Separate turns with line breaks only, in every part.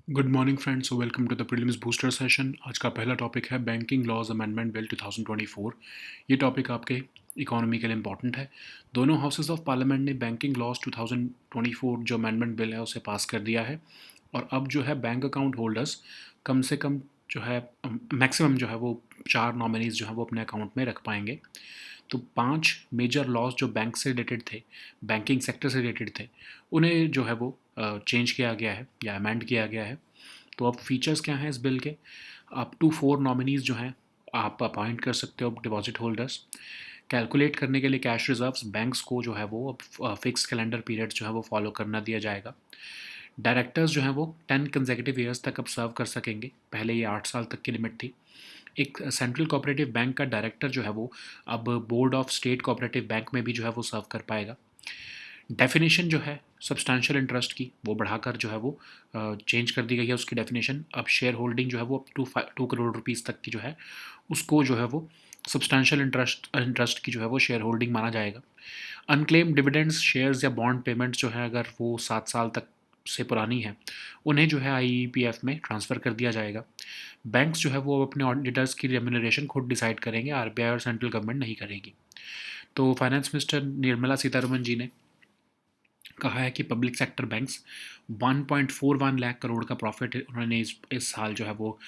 Good morning friends, welcome to the prelims booster session. आज का पहला टॉपिक है बैंकिंग लॉज अमेंडमेंट बिल 2024। ये टॉपिक आपके इकोनॉमी के लिए इंपॉर्टेंट है। दोनों हाउसेस ऑफ पार्लियामेंट ने बैंकिंग लॉज 2024 जो अमेंडमेंट बिल है उसे पास कर दिया है। और अब जो है बैंक अकाउंट होल्डर्स कम से कम जो है मैक्सिमम जो है वो 4 नॉमिनीज़ जो है वो अपने अकाउंट में रख पाएंगे। तो 5 मेजर लॉज जो बैंक से रिलेटेड थे, बैंकिंग सेक्टर से रिलेटेड थे, उन्हें जो है वो चेंज किया गया है या अमेंड किया गया है। तो अब फीचर्स क्या हैं इस बिल के? अप टू 4 नॉमिनीज़ जो हैं आप अपॉइंट कर सकते हो डिपॉजिट होल्डर्स। कैलकुलेट करने के लिए कैश रिजर्व्स बैंक्स को जो है वो अब फिक्स कैलेंडर पीरियड जो है वो फॉलो करना दिया जाएगा। डायरेक्टर्स जो हैं वो 10 कंसेक्यूटिव ईयर्स तक अब सर्व कर सकेंगे, पहले ये 8 साल तक की लिमिट थी। एक सेंट्रल कोऑपरेटिव बैंक का डायरेक्टर जो है वो अब board of state cooperative bank में भी जो है वो सर्व कर पाएगा। डेफिनेशन जो है सब्सटैंशियल इंटरेस्ट की वो बढ़ाकर जो है वो चेंज कर दी गई है उसकी डेफिनेशन। अब शेयर होल्डिंग जो है वो अप टू 2 करोड़ रुपीज़ तक की जो है उसको जो है वो सब्सटैंशियल इंटरेस्ट की जो है वो शेयर होल्डिंग माना जाएगा। अनक्लेम डिविडेंड्स शेयर्स या बॉन्ड पेमेंट्स जो है अगर वो 7 साल तक से पुरानी है उन्हें जो है आईईपीएफ में ट्रांसफ़र कर दिया जाएगा। बैंक्स जो है वो अपने ऑडिटर्स की रेम्यूनरेशन खुद डिसाइड करेंगे, आरबीआई और सेंट्रल गवर्नमेंट नहीं करेगी। तो फाइनेंस मिनिस्टर निर्मला सीतारमन जी ने कहा है कि public sector banks 1.41 lakh crore का प्रॉफिट उन्होंने इस साल जो है वो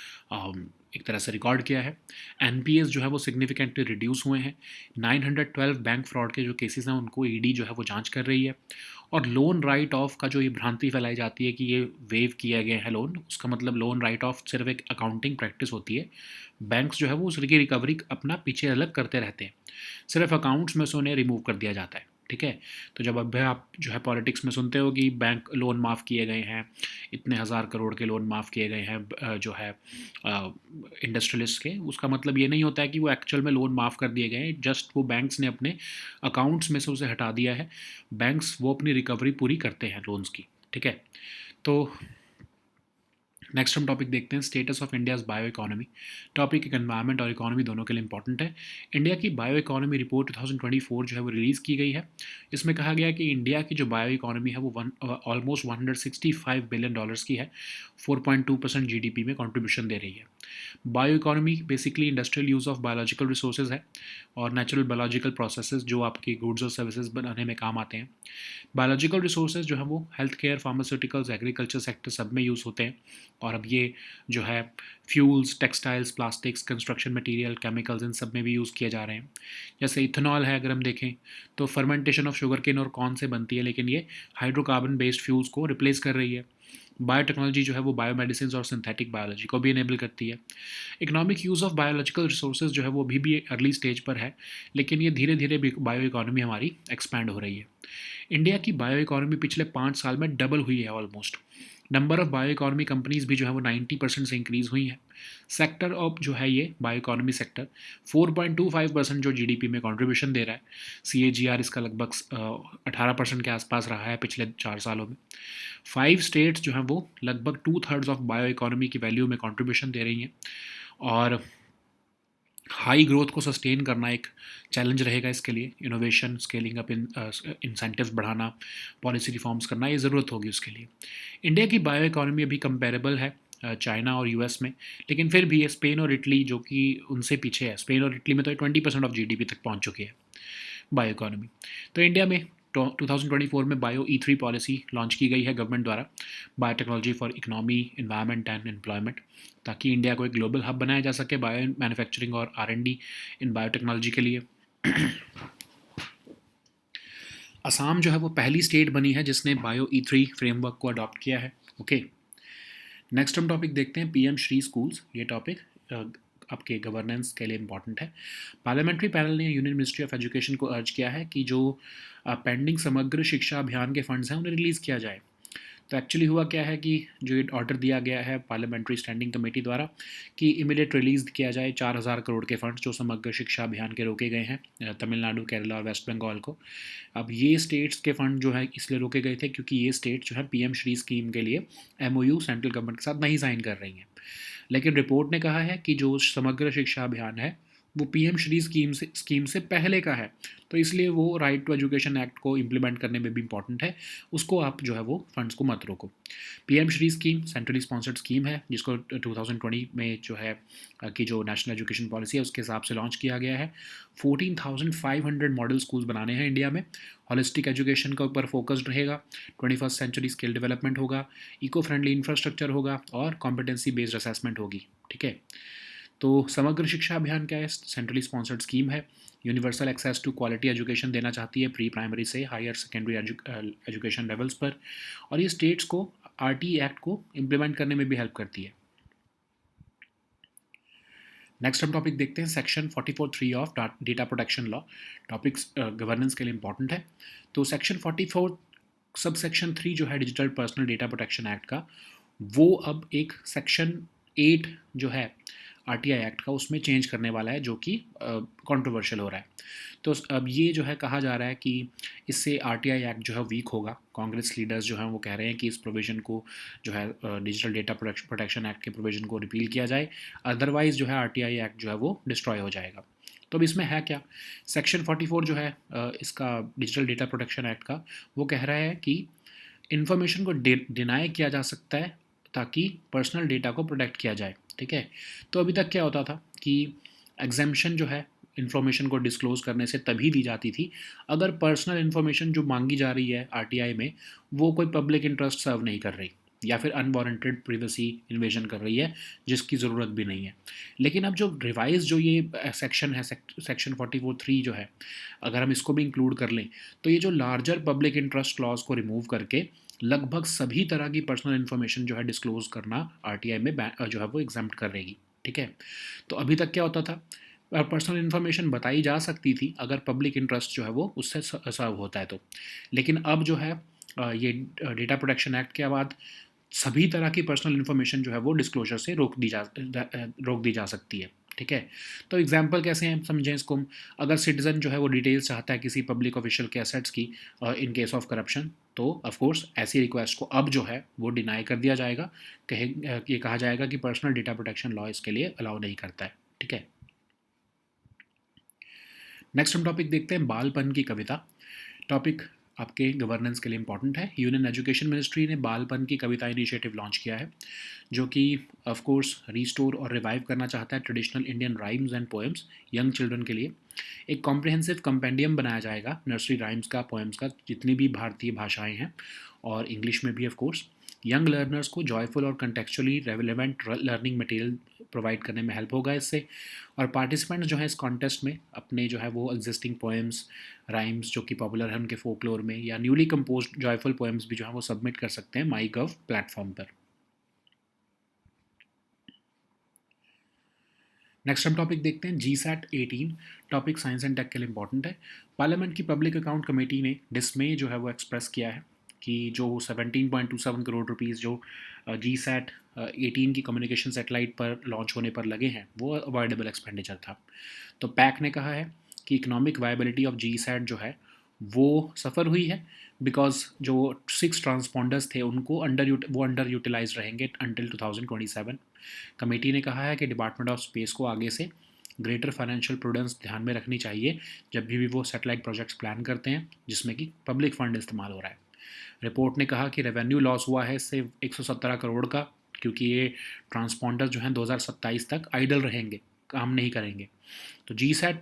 एक तरह से रिकॉर्ड किया है। एनपीएस जो है वो सिग्निफिकेंटली रिड्यूस हुए हैं। 912 बैंक फ्रॉड के जो केसेस हैं उनको ईडी जो है वो जांच कर रही है। और लोन राइट ऑफ का जो ये भ्रांति फैलाई जाती है कि ये वेव किया गया है लोन, उसका मतलब लोन राइट ऑफ सिर्फ एक अकाउंटिंग प्रैक्टिस होती है। बैंक्स जो है वो उसकी रिकवरी अपना पीछे अलग करते रहते हैं, सिर्फ अकाउंट्स में से उन्हें रिमूव कर दिया जाता है। ठीक है। तो जब अब आप जो है पॉलिटिक्स में सुनते हो कि बैंक लोन माफ़ किए गए हैं, इतने हज़ार करोड़ के लोन माफ़ किए गए हैं जो है इंडस्ट्रियलिस्ट के, उसका मतलब ये नहीं होता है कि वो एक्चुअल में लोन माफ़ कर दिए गए हैं, जस्ट वो बैंक्स ने अपने अकाउंट्स में से उसे हटा दिया है। बैंक्स वो अपनी रिकवरी पूरी करते हैं लोन्स की। ठीक है। तो नेक्स्ट हम टॉपिक देखते हैं status of India's bio economy. Topic एक एनवायरनमेंट और इकोनॉमी दोनों के लिए इंपॉर्टेंट है। इंडिया की बायो इकोनॉमी रिपोर्ट 2024 जो है वो रिलीज़ की गई है। इसमें कहा गया कि इंडिया की जो बायो इकोनॉमी है वो ऑलमोस्ट $165 बिलियन की है, 4.2% जीडीपी में कंट्रीब्यूशन दे रही है। Bio economy basically industrial use of biological resources है और नेचुरल बायोलॉजिकल प्रोसेसेस जो आपकी गुड्स और सर्विसेज बनाने में काम आते हैं। बायोलॉजिकल रिसोर्सेज जो है वो health care, pharmaceuticals, agriculture sector सब में यूज़ होते हैं। और अब ये जो है fuels, textiles, plastics, construction material, chemicals इन सब में भी यूज़ किए जा रहे हैं। जैसे इथेनॉल है, अगर हम देखें तो फर्मेंटेशन ऑफ शुगर केन और कॉर्न से बनती है, लेकिन ये हाइड्रोकार्बन बेस्ड फ्यूल्स को रिप्लेस कर रही है। बायोटेक्नोलॉजी जो है वो बायोमेडिसिन और सिंथेटिक बायोलॉजी को भी इनेबल करती है। Economic use of biological resources जो है वो अभी भी अर्ली स्टेज पर है, लेकिन ये धीरे धीरे बायो इकोनॉमी हमारी एक्सपैंड हो रही है। इंडिया की बायो इकोनॉमी पिछले 5 साल में डबल हुई है almost. Number of bio economy companies भी जो है वो 90% से इंक्रीज़ हुई हैं। सेक्टर ऑफ जो है ये बायो इकोनॉमी सेक्टर 4.25% जो जीडीपी में कंट्रीब्यूशन दे रहा है। सीएजीआर इसका लगभग 18% के आसपास रहा है पिछले 4 सालों में। 5 स्टेट्स जो हैं वो लगभग 2/3 ऑफ बायो इकोनॉमी की वैल्यू में कंट्रीब्यूशन दे रही हैं। और हाई ग्रोथ को सस्टेन करना एक चैलेंज रहेगा इसके लिए। इनोवेशन, स्केलिंग अप, इंसेंटिव्स बढ़ाना, पॉलिसी रिफॉर्म्स करना, ये ज़रूरत होगी उसके लिए। इंडिया की बायो इकोनॉमी अभी कंपेरेबल है चाइना और यूएस में, लेकिन फिर भी ये स्पेन और इटली जो कि उनसे पीछे है, स्पेन और इटली में तो 20% ऑफ जीडीपी तक पहुंच चुकी है बायो इकोनॉमी। तो इंडिया में 2024 में बायो ई3 पॉलिसी लॉन्च की गई है गवर्नमेंट द्वारा, biotechnology for economy, environment and employment, ताकि इंडिया को एक ग्लोबल हब बनाया जा सके बायो मैन्युफैक्चरिंग और आर&डी इन बायोटेक्नोलॉजी के लिए। असम जो है वो पहली स्टेट बनी है जिसने बायो ई3 फ्रेमवर्क को अडॉप्ट किया है। ओके। नेक्स्ट हम टॉपिक देखते हैं पीएम श्री स्कूल्स। ये टॉपिक आपके गवर्नेंस के लिए इंपॉर्टेंट है। पार्लियामेंट्री पैनल ने यूनियन मिनिस्ट्री ऑफ एजुकेशन को अर्ज किया है कि जो पेंडिंग समग्र शिक्षा अभियान के फंड्स हैं उन्हें रिलीज़ किया जाए। तो एक्चुअली हुआ क्या है कि जो ऑर्डर दिया गया है पार्लियामेंट्री स्टैंडिंग कमेटी द्वारा कि इमीडिएट रिलीज़ किया जाए 4,000 करोड़ के फंड्स जो समग्र शिक्षा अभियान के रोके गए हैं तमिलनाडु, केरला और वेस्ट बंगाल को। अब ये स्टेट्स के फंड जो है इसलिए रोके गए थे क्योंकि ये स्टेट जो है पीएम श्री स्कीम के लिए एमओयू सेंट्रल गवर्नमेंट के साथ नहीं साइन कर रही हैं। लेकिन रिपोर्ट ने कहा है कि जो समग्र शिक्षा अभियान है वो पीएम श्री स्कीम से पहले का है, तो इसलिए वो राइट टू एजुकेशन एक्ट को इम्प्लीमेंट करने में भी इंपॉर्टेंट है, उसको आप जो है वो फंड्स को मत रोको। PM Shri scheme centrally sponsored scheme है, जिसको 2020 में जो है कि जो नेशनल एजुकेशन पॉलिसी है उसके हिसाब से लॉन्च किया गया है। 14,500 मॉडल स्कूल्स बनाने हैं इंडिया में। हॉलिस्टिक एजुकेशन के ऊपर फोकस्ड रहेगा, 21st सेंचुरी स्किल डेवलपमेंट होगा, इको फ्रेंडली इंफ्रास्ट्रक्चर होगा और कॉम्पिटेंसी बेस्ड असेसमेंट होगी। ठीक है, तो समग्र शिक्षा अभियान क्या है? सेंट्रली स्पॉन्सर्ड स्कीम है, universal access to quality education देना चाहती है प्री प्राइमरी से हायर सेकेंडरी एजुकेशन लेवल्स पर, और ये स्टेट्स को आरटी एक्ट को इम्प्लीमेंट करने में भी हेल्प करती है। नेक्स्ट हम टॉपिक देखते हैं section 44(3) of data protection law. Topics governance के लिए इंपॉर्टेंट है। तो सेक्शन 44 सब सेक्शन 3 जो है digital personal data protection act का, वो अब एक सेक्शन 8 जो है आरटीआई एक्ट का उसमें चेंज करने वाला है, जो कि कंट्रोवर्शियल हो रहा है। तो अब ये जो है कहा जा रहा है कि इससे आरटीआई एक्ट जो है वीक होगा। कांग्रेस लीडर्स जो हैं वो कह रहे हैं कि इस प्रोविज़न को जो है डिजिटल डेटा प्रोटेक्शन एक्ट के प्रोविज़न को रिपील किया जाए, अदरवाइज़ जो है आरटीआई एक्ट जो है वो डिस्ट्रॉय हो जाएगा। तो अब इसमें है क्या? सेक्शन 44 जो है इसका डिजिटल डेटा प्रोटेक्शन एक्ट का, वो कह रहा है कि इन्फॉर्मेशन को डिनाई किया जा सकता है ताकि पर्सनल डेटा को प्रोटेक्ट किया जाए। ठीक है, तो अभी तक क्या होता था कि एग्जेम्पशन जो है इन्फॉर्मेशन को डिस्क्लोज़ करने से तभी दी जाती थी अगर पर्सनल इन्फॉर्मेशन जो मांगी जा रही है आरटीआई में वो कोई पब्लिक इंटरेस्ट सर्व नहीं कर रही, या फिर अनवारंटेड प्रिवेसी इन्वेजन कर रही है जिसकी ज़रूरत भी नहीं है। लेकिन अब जो रिवाइज जो ये सेक्शन है, सेक्शन 44(3) जो है, अगर हम इसको भी इंक्लूड कर लें तो ये जो लार्जर पब्लिक इंटरेस्ट क्लॉज को रिमूव करके लगभग सभी तरह की पर्सनल इन्फॉर्मेशन जो है डिस्क्लोज करना आरटीआई में जो है वो एग्जाम्प्ट करेगी। ठीक है, तो अभी तक क्या होता था, पर्सनल इन्फॉर्मेशन बताई जा सकती थी अगर पब्लिक इंटरेस्ट जो है वो उससे सर्व होता है तो। लेकिन अब जो है ये डेटा प्रोटेक्शन एक्ट के बाद सभी तरह की पर्सनल इन्फॉर्मेशन जो है वो डिस्क्लोजर से रोक दी जा सकती है। ठीक है, तो एग्जांपल कैसे हैं समझें इसको हम। अगर सिटीज़न जो है वो डिटेल्स चाहता है किसी पब्लिक ऑफिशियल के एसेट्स की इन केस ऑफ करप्शन, तो ऑफ कोर्स ऐसी रिक्वेस्ट को अब जो है वो डिनाई कर दिया जाएगा। ये कहा जाएगा कि पर्सनल डेटा प्रोटेक्शन लॉ इसके लिए अलाउ नहीं करता है। ठीक है, नेक्स्ट हम टॉपिक देखते हैं बालपन की कविता। टॉपिक आपके गवर्नेंस के लिए इंपॉर्टेंट है। यूनियन एजुकेशन मिनिस्ट्री ने बालपन की कविता इनिशिएटिव लॉन्च किया है, जो कि ऑफ कोर्स रिस्टोर और रिवाइव करना चाहता है traditional Indian rhymes and poems young children के लिए। एक कॉम्प्रिहेंसिव कंपेंडियम बनाया जाएगा नर्सरी राइम्स का, पोएम्स का, जितनी भी भारतीय भाषाएं हैं और इंग्लिश में भी ऑफ कोर्स। यंग लर्नर्स को जॉयफुल और contextually relevant learning material provide करने में हेल्प होगा इससे। और पार्टिसिपेंट्स जो हैं इस कॉन्टेस्ट में अपने जो है वो एग्जिस्टिंग पोएम्स, राइम्स जो कि पॉपुलर हैं उनके फोकलोर में, या न्यूली कंपोज्ड जॉयफुल पोएम्स भी जो है वो सबमिट कर सकते हैं माई गव प्लेटफॉर्म पर। नेक्स्ट हम टॉपिक देखते हैं GSAT 18। Topic science and tech के लिए इंपॉर्टेंट है। पार्लियामेंट की पब्लिक अकाउंट कमेटी ने डिसमे जो है वो एक्सप्रेस किया है कि जो 17.27 करोड़ रुपीज़ जो GSAT 18 की कम्युनिकेशन सैटेलाइट पर लॉन्च होने पर लगे हैं वो अवॉइडेबल एक्सपेंडिचर था। तो पैक ने कहा है कि इकोनॉमिक वायबिलिटी ऑफ GSAT जो है वो सफ़र हुई है, बिकॉज जो 6 ट्रांसपॉन्डर्स थे उनको अंडर यूटिलाइज रहेंगे अंटिल 2027। कमेटी ने कहा है कि डिपार्टमेंट ऑफ स्पेस को आगे से ग्रेटर फाइनेंशियल प्रूडेंस ध्यान में रखनी चाहिए जब भी वो सैटेलाइट प्रोजेक्ट्स प्लान करते हैं जिसमें कि पब्लिक फंड इस्तेमाल हो रहा है। रिपोर्ट ने कहा कि रेवेन्यू लॉस हुआ है इससे 117 करोड़ का, क्योंकि ये ट्रांसपॉन्डर जो हैं 2027 तक आइडल रहेंगे, काम नहीं करेंगे। तो GSAT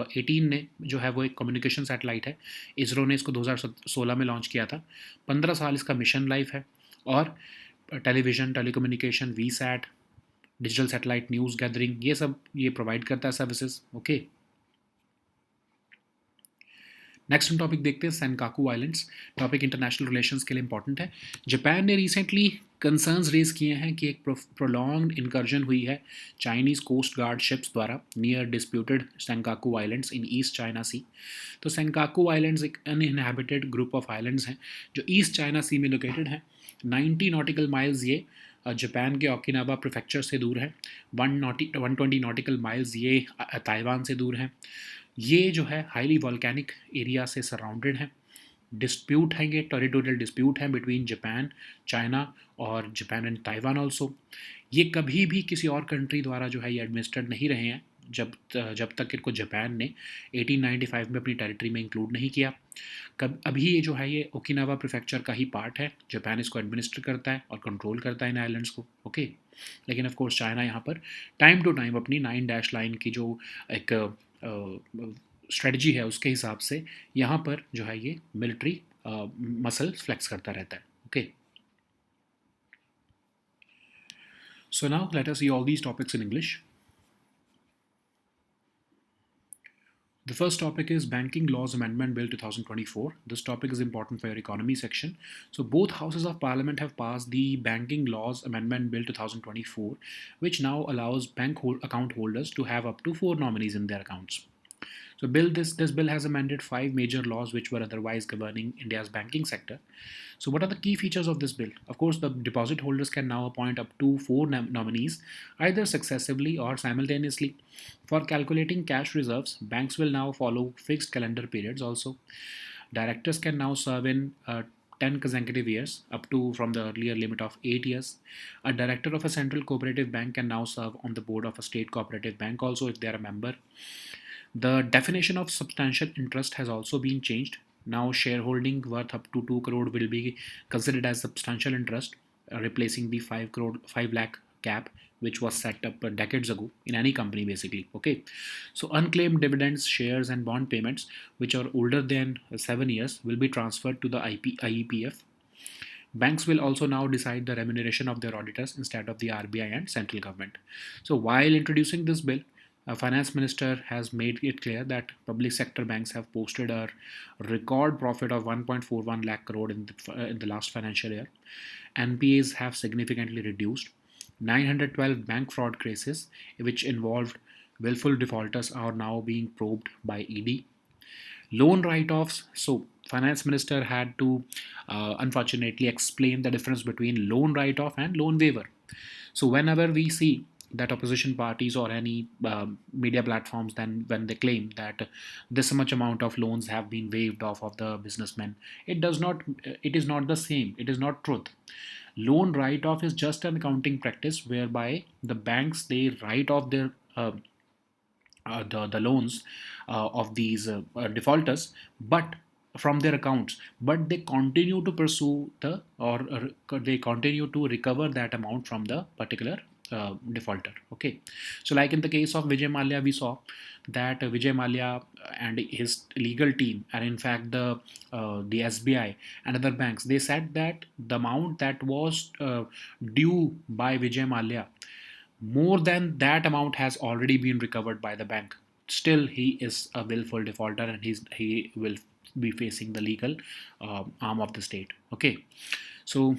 18 ने जो है वो एक कम्युनिकेशन सैटेलाइट है। इसरो ने इसको 2016 में लॉन्च किया था। 15 साल इसका मिशन लाइफ है, और television, telecommunication, VSAT, digital satellite news gathering, ये सब ये प्रोवाइड करता है सर्विसेज। ओके, नेक्स्ट हम टॉपिक देखते हैं Senkaku islands. Topic international relations के लिए इंपॉर्टेंट है। जापान ने रिसेंटली कंसर्न्स रेज किए हैं कि एक प्रोलॉन्ग्ड इंकर्जन हुई है चाइनीज़ कोस्ट गार्ड शिप्स द्वारा नियर डिस्प्यूटेड सेनकाकू आइलैंड्स इन ईस्ट चाइना सी। तो सेनकाकू आइलैंड्स एक अनइनहैबिटेड ग्रुप ऑफ आइलैंड्स हैं जो ईस्ट चाइना सी में लोकेटेड हैं। 90 नॉटिकल माइल्स ये जापान के ओकिनावा प्रीफेक्चर से दूर है। 120 नॉटिकल माइल्स ये ताइवान से दूर हैं। ये जो है हाईली वॉल्केनिक एरिया से सराउंडेड है। डिस्प्यूट है, ये टेरिटोरियल डिस्प्यूट है बिटवीन जापान, चाइना और जापान एंड ताइवान ऑल्सो। ये कभी भी किसी और कंट्री द्वारा जो है ये एडमिनिस्ट्रेट नहीं रहे हैं, जब तक इनको जापान ने 1895 में अपनी टेरिटरी में इंक्लूड नहीं किया। कब अभी ये जो है ये ओकिनावा प्रीफेक्चर का ही पार्ट है। जापान इसको एडमिनिस्टर करता है और कंट्रोल करता है इन आइलैंड्स को। ओके, लेकिन ऑफ कोर्स चाइना यहाँ पर टाइम टू टाइम अपनी 9 डैश लाइन की जो एक स्ट्रेटजी है उसके हिसाब से यहाँ पर जो है ये मिलिट्री मसल फ्लेक्स करता रहता है। Okay, so now let us see all these topics in English. The first topic is Banking Laws Amendment Bill 2024. This topic is important for your economy section. So both houses of parliament have passed the Banking Laws Amendment Bill 2024, which now allows account holders to have up to 4 nominees in their accounts. So this bill has amended 5 major laws which were otherwise governing India's banking sector. So what are the key features of this bill? Of course, the deposit holders can now appoint up to 4 nominees, either successively or simultaneously. For calculating cash reserves, banks will now follow fixed calendar periods also. Directors can now serve in 10 consecutive years, up to from the earlier limit of 8 years. A director of a central cooperative bank can now serve on the board of a state cooperative bank also if they are a member. The definition of substantial interest has also been changed. Now shareholding worth up to 2 crore will be considered as substantial interest, replacing the 5 lakh cap which was set up decades ago in any company basically. Okay, so unclaimed dividends, shares and bond payments which are older than 7 years will be transferred to the IEPF. Banks will also now decide the remuneration of their auditors instead of the RBI and central government. So while introducing this bill, finance minister has made it clear that public sector banks have posted a record profit of 1.41 lakh crore in the last financial year. NPAs have significantly reduced. 912 bank fraud cases which involved willful defaulters are now being probed by ED. Loan write-offs. So finance minister had to unfortunately explain the difference between loan write-off and loan waiver. So whenever we see that opposition parties or any media platforms, then when they claim that this much amount of loans have been waived off of the businessmen, it is not the same, it is not truth. Loan write-off is just an accounting practice whereby the banks, they write off their the loans of these defaulters, but from their accounts, but they continue to pursue they continue to recover that amount from the particular defaulter. Okay, so like in the case of Vijay Mallya, we saw that Vijay Mallya and his legal team, and in fact the SBI and other banks, they said that the amount that was due by Vijay Mallya, more than that amount has already been recovered by the bank. Still, he is a willful defaulter and he will be facing the legal arm of the state. Okay, so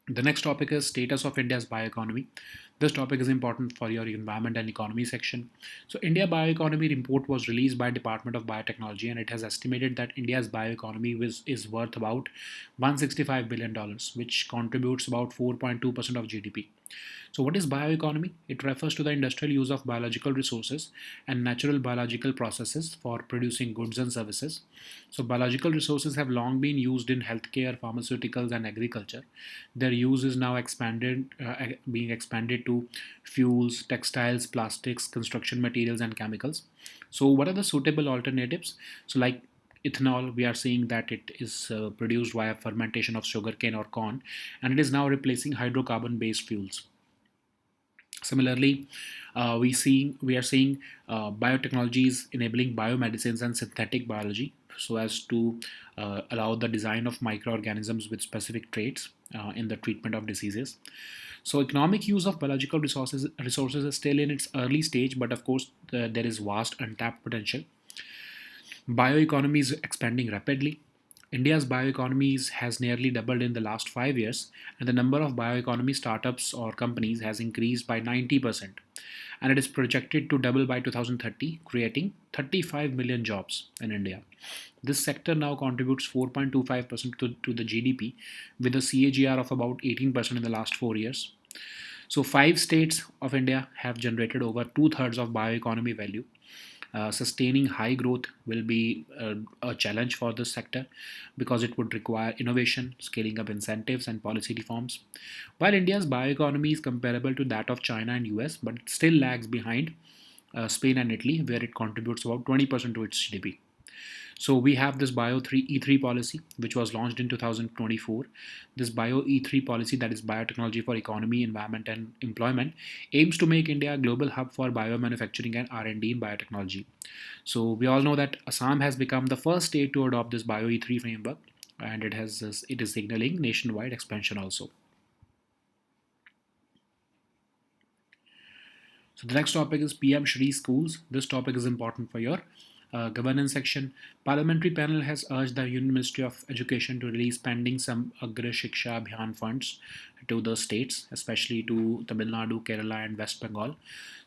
the next topic is status of India's bioeconomy. This topic is important for your environment and economy section. So India Bioeconomy Report was released by Department of Biotechnology, and it has estimated that India's bioeconomy is worth about $165 billion, which contributes about 4.2% of GDP. So what is bioeconomy? It refers to the industrial use of biological resources and natural biological processes for producing goods and services. So biological resources have long been used in healthcare, pharmaceuticals and agriculture. Their use is now being expanded to fuels, textiles, plastics, construction materials and chemicals. So what are the suitable alternatives? So like ethanol, we are seeing that it is produced via fermentation of sugarcane or corn, and it is now replacing hydrocarbon based fuels. Similarly, we are seeing biotechnologies enabling biomedicines and synthetic biology so as to allow the design of microorganisms with specific traits in the treatment of diseases. So economic use of biological resources is still in its early stage, but of course there is vast untapped potential. Bioeconomy is expanding rapidly. India's bioeconomy has nearly doubled in the last 5 years, and the number of bioeconomy startups or companies has increased by 90%. And it is projected to double by 2030, creating 35 million jobs in India. This sector now contributes 4.25% to the GDP, with a CAGR of about 18% in the last 4 years. So, 5 states of India have generated over two-thirds of bioeconomy value. Sustaining high growth will be a challenge for this sector because it would require innovation, scaling up incentives, and policy reforms. While India's bioeconomy is comparable to that of China and US, but it still lags behind Spain and Italy, where it contributes about 20% to its GDP. So we have this Bio 3 E3 policy, which was launched in 2024. This Bio E3 policy, that is biotechnology for economy, environment, and employment, aims to make India a global hub for biomanufacturing and R&D in biotechnology. So we all know that Assam has become the first state to adopt this Bio E3 framework, and it is signaling nationwide expansion also. So the next topic is PM Shri schools. This topic is important for your governance section. Parliamentary panel has urged the Union Ministry of Education to release pending some Agra Shiksha Abhiyan funds to the states, especially to Tamil Nadu, Kerala, and West Bengal.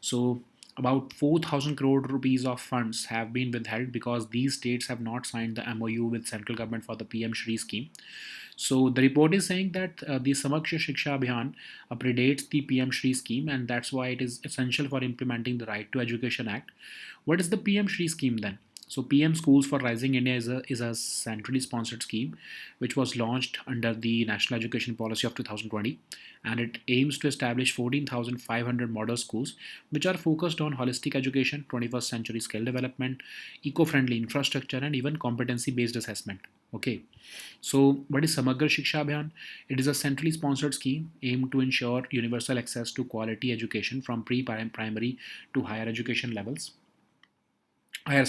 So about 4,000 crore rupees of funds have been withheld because these states have not signed the MOU with central government for the PM Shri scheme. So the report is saying that the Samaksha Shiksha Abhiyan predates the PM Shri scheme, and that's why it is essential for implementing the Right to Education Act. What is the PM Shri scheme then? So PM Schools for Rising India is a centrally sponsored scheme which was launched under the National Education Policy of 2020, and it aims to establish 14,500 model schools which are focused on holistic education, 21st century skill development, eco-friendly infrastructure, and even competency-based assessment. Okay, so what is Samagra Shiksha Abhiyan? It is a centrally sponsored scheme aimed to ensure universal access to quality education from pre-primary to higher education levels, higher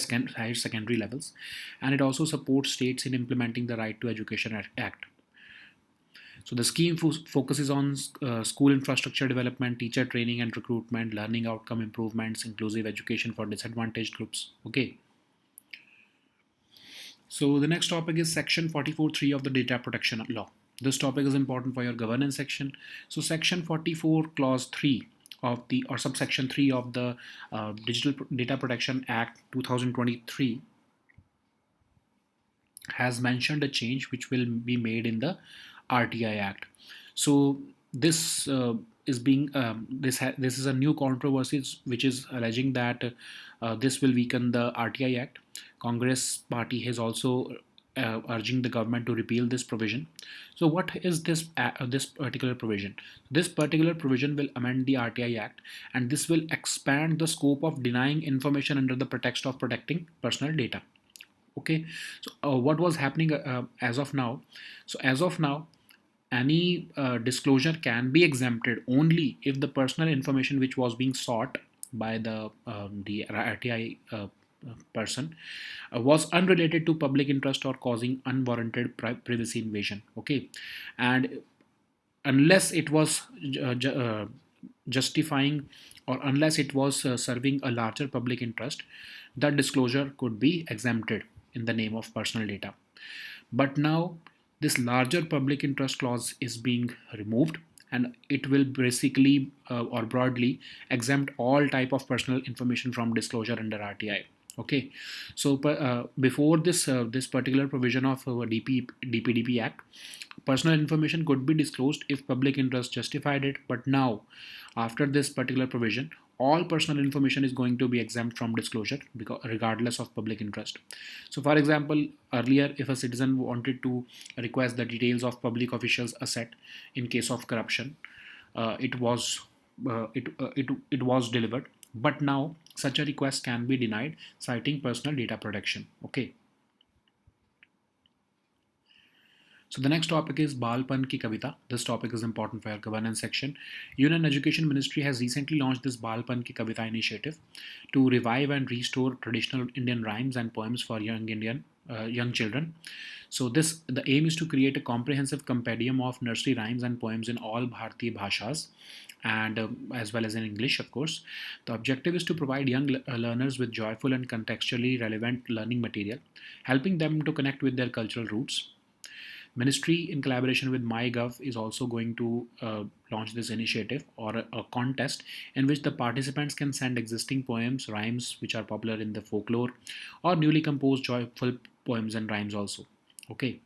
secondary levels, and it also supports states in implementing the Right to Education Act. So the scheme focuses on school infrastructure development, teacher training and recruitment, learning outcome improvements, inclusive education for disadvantaged groups. Okay. So the next topic is Section 44.3 of the Data Protection Law. This topic is important for your governance section. So Section 44 Clause 3 of the or subsection 3 of the Digital Data Protection Act 2023 has mentioned a change which will be made in the RTI Act. So this is being this is a new controversy which is alleging that this will weaken the RTI Act. Congress party has also urging the government to repeal this provision. So what is this particular provision? This particular provision will amend the RTI Act, and this will expand the scope of denying information under the pretext of protecting personal data. Okay, so what was happening as of now? So as of now, any disclosure can be exempted only if the personal information which was being sought by the RTI person was unrelated to public interest or causing unwarranted privacy invasion. Okay, and unless it was justifying or unless it was serving a larger public interest, that disclosure could be exempted in the name of personal data. But now this larger public interest clause is being removed, and it will basically or broadly exempt all type of personal information from disclosure under RTI. Okay, so before this particular provision of DPDP Act, personal information could be disclosed if public interest justified it. But now, after this particular provision, all personal information is going to be exempt from disclosure because regardless of public interest. So for example, earlier if a citizen wanted to request the details of public officials asset in case of corruption, it was delivered, but now such a request can be denied citing personal data protection. Okay, so the next topic is Balpan Ki Kavita. This topic is important for your governance section. Union Education Ministry has recently launched this Balpan Ki Kavita initiative to revive and restore traditional Indian rhymes and poems for young children. So the aim is to create a comprehensive compendium of nursery rhymes and poems in all Bharatiya bhashas, and as well as in English, of course. The objective is to provide young learners with joyful and contextually relevant learning material, helping them to connect with their cultural roots. Ministry, in collaboration with MyGov, is also going to launch this initiative or a contest in which the participants can send existing poems, rhymes which are popular in the folklore, or newly composed joyful poems and rhymes also. Okay.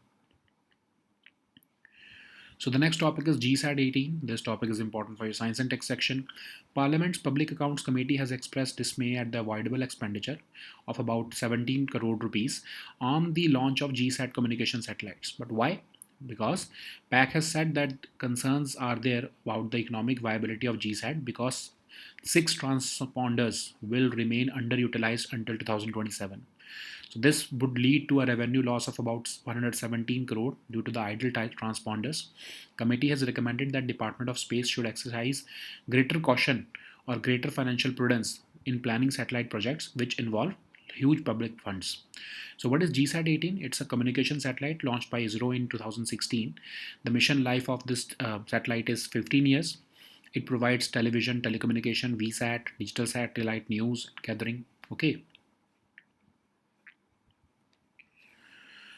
So the next topic is GSAT 18. This topic is important for your science and tech section. Parliament's Public Accounts Committee has expressed dismay at the avoidable expenditure of about 17 crore rupees on the launch of GSAT communication satellites. But why? Because PAC has said that concerns are there about the economic viability of GSAT because 6 transponders will remain underutilized until 2027. So this would lead to a revenue loss of about 117 crore due to the idle type transponders. Committee has recommended that Department of Space should exercise greater caution or greater financial prudence in planning satellite projects which involve huge public funds. So what is GSAT-18? It's a communication satellite launched by ISRO in 2016. The mission life of this satellite is 15 years. It provides television, telecommunication, VSAT, digital satellite news gathering. Okay.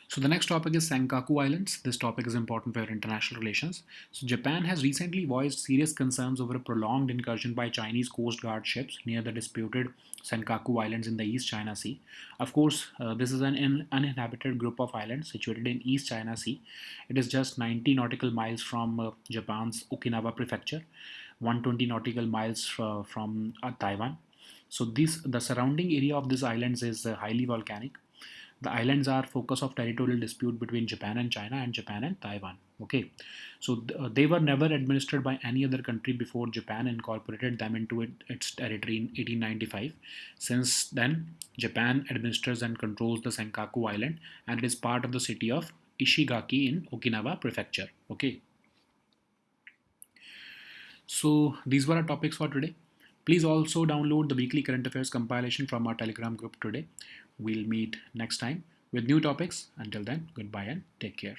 So the next topic is Senkaku Islands. This topic is important for international relations. So Japan has recently voiced serious concerns over a prolonged incursion by Chinese Coast Guard ships near the disputed Senkaku Islands in the East China Sea. Of course, this is an uninhabited group of islands situated in East China Sea. It is just 90 nautical miles from Japan's Okinawa prefecture, 120 nautical miles from Taiwan. So the surrounding area of these islands is highly volcanic. The islands are focus of territorial dispute between Japan and China and Japan and Taiwan. Okay, so they were never administered by any other country before Japan incorporated them into its territory in 1895. Since then, Japan administers and controls the Senkaku Island, and it is part of the city of Ishigaki in Okinawa Prefecture. Okay, so these were our topics for today. Please also download the weekly current affairs compilation from our Telegram group today. We'll meet next time with new topics. Until then, goodbye and take care.